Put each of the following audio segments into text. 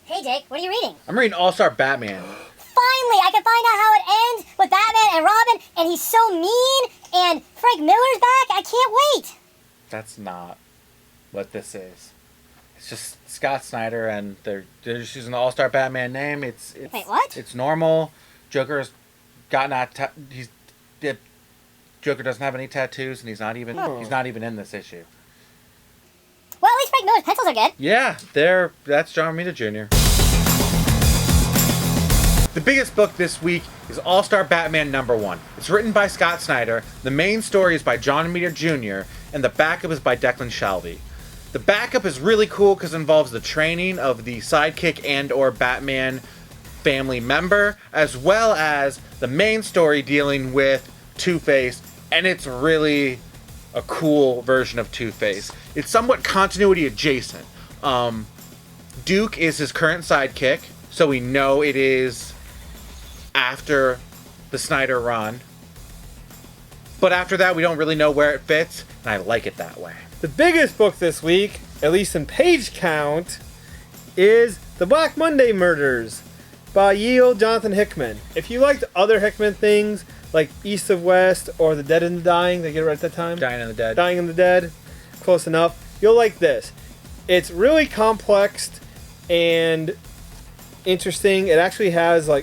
Hey Jake, what are you reading? I'm reading All-Star Batman. Finally, I can find out how it ends with Batman and Robin, and he's so mean, and Frank Miller's back. I can't wait. That's not what this is. It's just Scott Snyder, and they're just using the All-Star Batman name. It's Wait, what? It's normal. Joker's got Joker doesn't have any tattoos, and he's not even in this issue. Well, at least Frank Miller's pencils are good. Yeah, that's John Romita Jr. The biggest book this week is All-Star Batman #1. It's written by Scott Snyder, the main story is by John Romita Jr., and the backup is by Declan Shalvey. The backup is really cool because it involves the training of the sidekick and or Batman family member, as well as the main story dealing with Two-Face, and it's really a cool version of Two-Face. It's somewhat continuity adjacent. Duke is his current sidekick, so we know it is after the Snyder run. But after that, we don't really know where it fits, and I like it that way. The biggest book this week, at least in page count, is The Black Monday Murders by Yale Jonathan Hickman. If you liked other Hickman things, like East of West or The Dead and the Dying, did I get it right that time? Dying and the Dead. Dying and the Dead. Close enough. You'll like this. It's really complex and interesting. It actually has so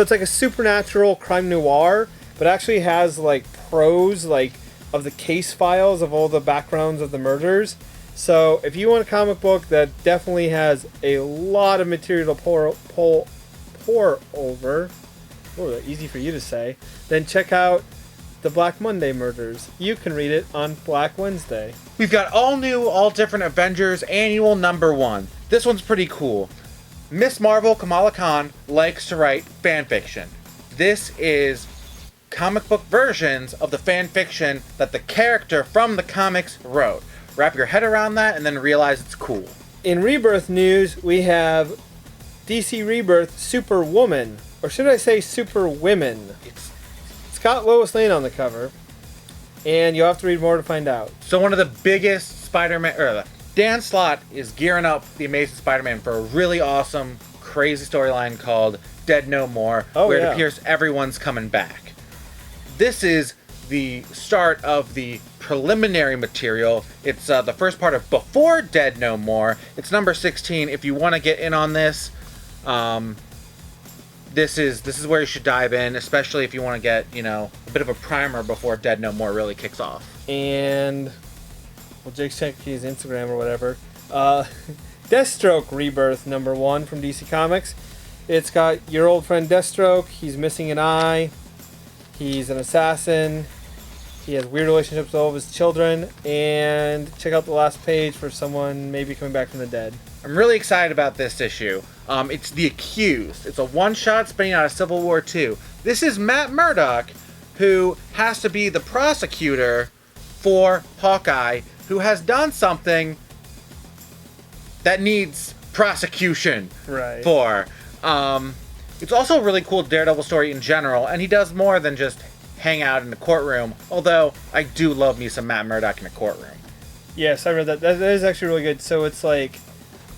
it's like a supernatural crime noir, but actually has like prose of the case files of all the backgrounds of the murders. So if you want a comic book that definitely has a lot of material to pour over, easy for you to say, then check out The Black Monday Murders. You can read it on Black Wednesday. We've got all new, all different Avengers annual #1. This one's pretty cool. Miss Marvel Kamala Khan likes to write fan fiction. This is comic book versions of the fan fiction that the character from the comics wrote. Wrap your head around that and then realize it's cool. In Rebirth news, we have DC Rebirth Superwoman, or should I say Superwomen. It's got Lois Lane on the cover, and you'll have to read more to find out. So one of the biggest Spider-Man, Dan Slott is gearing up the Amazing Spider-Man for a really awesome, crazy storyline called Dead No More, where it appears everyone's coming back. This is the start of the preliminary material. It's the first part of Before Dead No More. It's number 16. If you want to get in on this, this is where you should dive in, especially if you want to get, a bit of a primer before Dead No More really kicks off. And Jake's checking his Instagram or whatever. Deathstroke Rebirth #1 from DC Comics. It's got your old friend Deathstroke. He's missing an eye. He's an assassin. He has weird relationships with all of his children. And check out the last page for someone maybe coming back from the dead. I'm really excited about this issue. It's The Accused. It's a one-shot spinning out of Civil War II. This is Matt Murdock, who has to be the prosecutor for Hawkeye, who has done something that needs prosecution for. It's also a really cool Daredevil story in general, and he does more than just hang out in the courtroom, although I do love me some Matt Murdock in the courtroom. Yes, I read that. That is actually really good. So it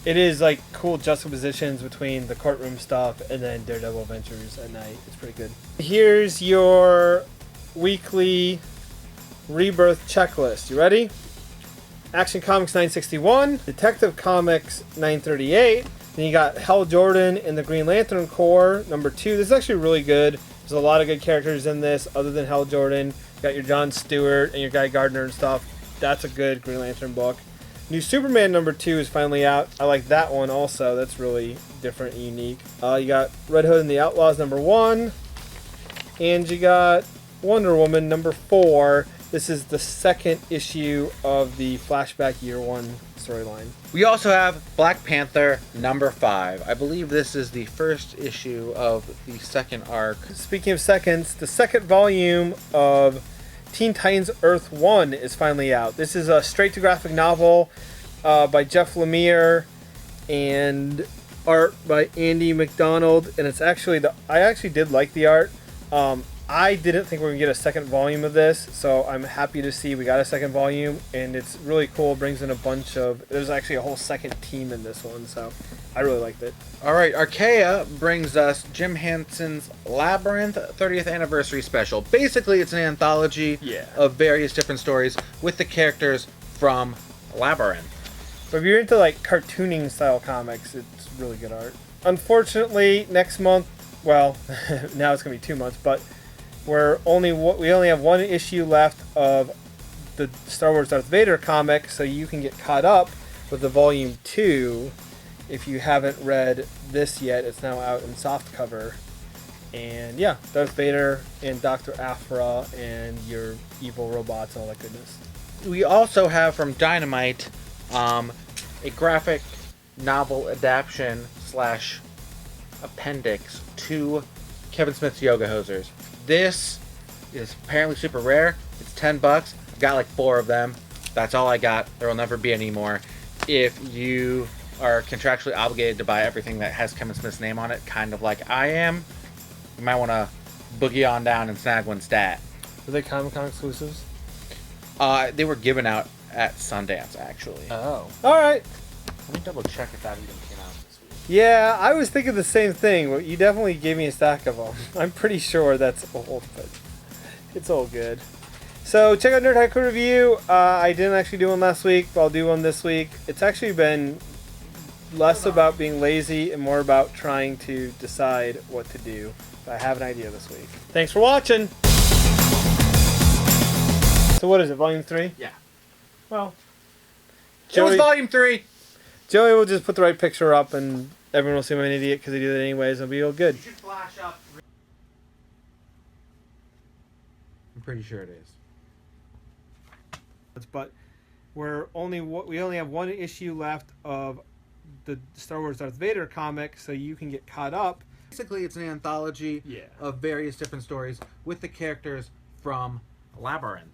is cool juxtapositions between the courtroom stuff and then Daredevil adventures at night. It's pretty good. Here's your weekly Rebirth checklist. You ready? Action Comics 961, Detective Comics 938. Then you got Hal Jordan in the Green Lantern Corps #2. This is actually really good. There's a lot of good characters in this other than Hal Jordan. You got your John Stewart and your Guy Gardner and stuff. That's a good Green Lantern book. New Superman #2 is finally out. I like that one also. That's really different and unique. You got Red Hood and the Outlaws #1. And you got Wonder Woman #4. This is the second issue of the Flashback Year 1 storyline. We also have Black Panther #5. I believe this is the first issue of the second arc. Speaking of seconds, the second volume of Teen Titans Earth 1 is finally out. This is a straight-to-graphic novel by Jeff Lemire and art by Andy McDonald. And it's actually I actually did like the art. I didn't think we were going to get a second volume of this, so I'm happy to see we got a second volume, and it's really cool. It brings in a bunch of... There's actually a whole second team in this one, so I really liked it. All right, Archaea brings us Jim Henson's Labyrinth 30th Anniversary Special. Basically, it's an anthology of various different stories with the characters from Labyrinth. But if you're into like cartooning style comics, it's really good art. Unfortunately, next month, well, now it's going to be 2 months, but we only have one issue left of the Star Wars Darth Vader comic, so you can get caught up with the volume 2 if you haven't read this yet. It's now out in softcover. And yeah, Darth Vader and Dr. Aphra and your evil robots and all that goodness. We also have from Dynamite a graphic novel adaptation / appendix to Kevin Smith's Yoga Hosers. This is apparently super rare. It's $10. I've got like 4 of them. That's all I got. There will never be any more. If you are contractually obligated to buy everything that has Kevin Smith's name on it, kind of like I am, you might want to boogie on down and snag one stat. Were they Comic-Con exclusives? They were given out at Sundance, actually. Oh. Alright. Let me double check if that even came out this week. Yeah, I was thinking the same thing. Well, you definitely gave me a stack of them. I'm pretty sure that's old, but it's all good. So check out Nerd Haiku Review. I didn't actually do one last week, but I'll do one this week. It's actually been less about being lazy and more about trying to decide what to do. But I have an idea this week. Thanks for watching. So what is it, Volume 3? Yeah. Well, It was Volume 3. Joey will just put the right picture up and everyone will see I'm an idiot because they do that anyways. It'll be all good. You should flash up. I'm pretty sure it is. But we only have one issue left of the Star Wars Darth Vader comic, so you can get caught up. Basically, it's an anthology of various different stories with the characters from Labyrinth.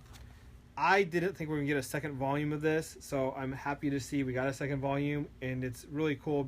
I didn't think we were going to get a second volume of this, so I'm happy to see we got a second volume, and it's really cool.